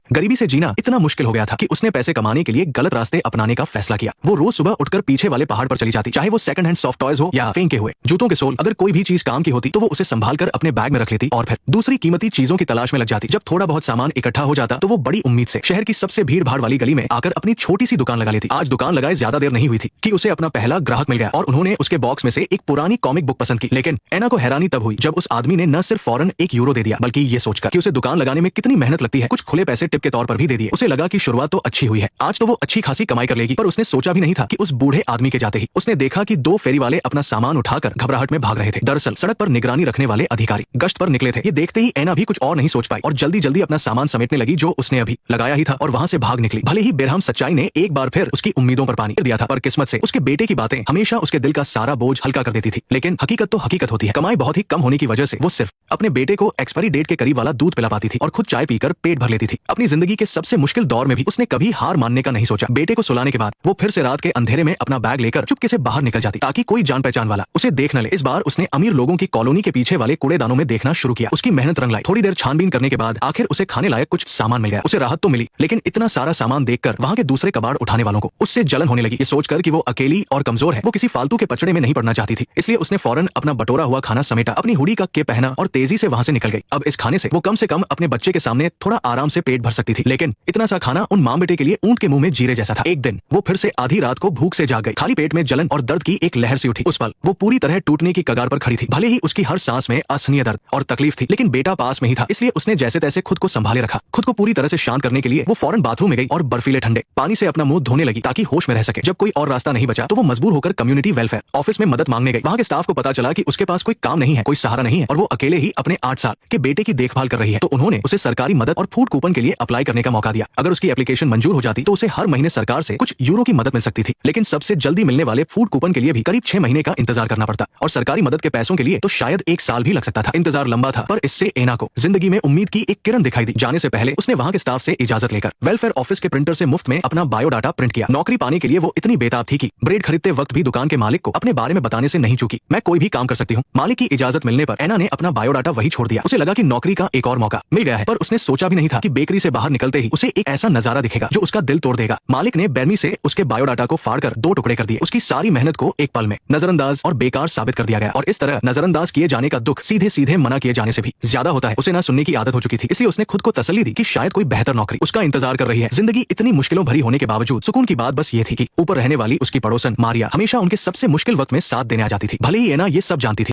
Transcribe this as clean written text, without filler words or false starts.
गरीबी से जीना इतना मुश्किल हो गया था कि उसने पैसे कमाने के लिए गलत रास्ते अपनाने का फैसला किया। वो रोज सुबह उठकर पीछे वाले पहाड़ पर चली जाती, चाहे वो सेकंड हैंड सॉफ्ट टॉयज हो या फेंके हुए जूतों के सोल। अगर कोई भी चीज काम की होती तो वो उसे संभाल कर अपने बैग में रख लेती और फिर दूसरी कीमती चीजों की तलाश में लग जाती। जब थोड़ा बहुत सामान इकट्ठा हो जाता तो वो बड़ी उम्मीद से शहर की सबसे भीड़ भाड़ वाली गली में आकर अपनी छोटी सी दुकान लगा लेती। आज दुकान लगाए ज्यादा देर नहीं हुई थी कि उसे अपना पहला ग्राहक मिल गया और उन्होंने उसके बॉक्स में से एक पुरानी कॉमिक बुक पसंद की। लेकिन एना को हैरानी तब हुई जब उस आदमी ने न सिर्फ फौरन €1 दे दिया, बल्कि ये सोचकर कि उसे दुकान लगाने में कितनी मेहनत लगती है, कुछ खुले पैसे टिप के तौर पर भी दे दिए। उसे लगा कि शुरुआत तो अच्छी हुई है, आज तो वो अच्छी खासी कमाई कर लेगी। पर उसने सोचा भी नहीं था कि उस बूढ़े आदमी के जाते ही उसने देखा कि 2 फेरी वाले अपना सामान उठाकर घबराहट में भाग रहे थे। दरअसल सड़क पर निगरानी रखने वाले अधिकारी गश्त पर निकले थे। ये देखते ही एना भी कुछ और नहीं सोच पाई और जल्दी जल्दी अपना सामान समेटने लगी जो उसने अभी लगाया ही था और वहां से भाग निकली। भले ही बेरहम सच्चाई ने एक बार फिर उसकी उम्मीदों पर पानी फिर दिया था, पर किस्मत से उसके बेटे की बातें हमेशा उसके दिल का सारा बोझ हल्का कर देती थी। लेकिन हकीकत तो हकीकत होती है। कमाई बहुत ही कम होने की वजह से वो सिर्फ अपने बेटे को एक्सपायरी डेट के करीब वाला दूध पिला पाती थी और खुद चाय पीकर पेट भर लेती थी। अपनी जिंदगी के सबसे मुश्किल दौर में भी उसने कभी हार मानने का नहीं सोचा। बेटे को सुलाने के बाद वो फिर से रात के अंधेरे में अपना बैग लेकर चुपके से बाहर निकल जाती ताकि कोई जान पहचान वाला उसे देख न ले। इस बार उसने अमीर लोगों की कॉलोनी के पीछे वाले कूड़ेदानों में देखना शुरू किया। उसकी मेहनत रंग लाई। थोड़ी देर छानबीन करने के बाद आखिर उसे खाने लायक कुछ सामान मिल गया। उसे राहत तो मिली, लेकिन इतना सारा सामान देखकर वहां के दूसरे कबाड़ उठाने वालों को उससे जलन होने लगी। ये सोचकर कि वो अकेली और कमजोर है, वो किसी फालतू के पचड़े में नहीं पड़ना चाहती थी। इसलिए उसने फौरन अपना बटोरा हुआ खाना समेटा, अपनी हुडी का के पहना और तेजी से वहां से निकल गई। अब इस खाने से वो कम अपने बच्चे के सामने थोड़ा आराम से पेट भर सकती थी, लेकिन इतना सा खाना उन मां बेटे के लिए ऊंट के मुंह में जीरे जैसा था। एक दिन वो फिर से आधी रात को भूख से जाग गई। खाली पेट में जलन और दर्द की एक लहर सी उठी। उस पल वो पूरी तरह टूटने की कगार पर खड़ी थी। भले ही उसकी हर सांस में असहनीय दर्द और तकलीफ थी, लेकिन बेटा पास में ही था, इसलिए उसने जैसे तैसे खुद को संभाले रखा। खुद को पूरी तरह से शांत करने के लिए वो फौरन बाथरूम में गई और बर्फीले ठंडे पानी से अपना मुंह धोने लगी ताकि होश में रह सके। जब कोई और रास्ता नहीं बचा तो वो मजबूर होकर कम्युनिटी वेलफेयर ऑफिस में मदद मांगने गई। वहां के स्टाफ को पता चला कि उसके पास कोई काम नहीं है, कोई सहारा नहीं है और वो अकेले ही अपने 8 साल के बेटे की देखभाल कर रही है। तो उन्होंने उसे सरकारी मदद और फूड कूपन के लिए अप्लाई करने का मौका दिया। अगर उसकी एप्लीकेशन मंजूर हो जाती तो उसे हर महीने सरकार से कुछ यूरो की मदद मिल सकती थी, लेकिन सबसे जल्दी मिलने वाले फूड कूपन के लिए भी करीब 6 महीने का इंतजार करना पड़ता और सरकारी मदद के पैसों के लिए तो शायद 1 साल भी लग सकता था। इंतजार लंबा था, पर इससे एना को जिंदगी में उम्मीद की एक किरण दिखाई दी। जाने से पहले उसने वहां के स्टाफ से इजाजत लेकर वेलफेयर ऑफिस के प्रिंटर से मुफ्त में अपना बायोडाटा प्रिंट किया। नौकरी पाने के लिए वो इतनी बेताब थी कि ब्रेड खरीदते वक्त भी दुकान के मालिक को अपने बारे में बताने से नहीं चूकी। मैं कोई भी काम कर सकती हूँ। मालिक की इजाजत मिलने पर एना ने अपना बायोडाटा वही छोड़ दिया। उसे लगा कि नौकरी का एक और मौका मिल गया है, पर उसने सोचा भी नहीं था कि बेकरी से बाहर निकलते ही उसे एक ऐसा नजारा दिखेगा जो उसका दिल तोड़ देगा। मालिक ने बेरमी से उसके बायोडाटा को फाड़कर 2 टुकड़े कर दिए। उसकी सारी मेहनत को एक पल में नजरअंदाज और बेकार साबित कर दिया गया और इस तरह नजरअंदाज किए जाने का दुख सीधे सीधे मना किए जाने से भी ज्यादा होता है। उसे ना सुनने की आदत हो चुकी थी, इसलिए उसने खुद को तसल्ली दी कि शायद कोई बेहतर नौकरी उसका इंतजार कर रही है। जिंदगी इतनी मुश्किलों भरी होने के बावजूद सुकून की बात बस ये थी कि ऊपर रहने वाली उसकी पड़ोसन मारिया हमेशा उनके सबसे मुश्किल वक्त में साथ देने आ जाती थी। भले ही एना ये सब जानती थी।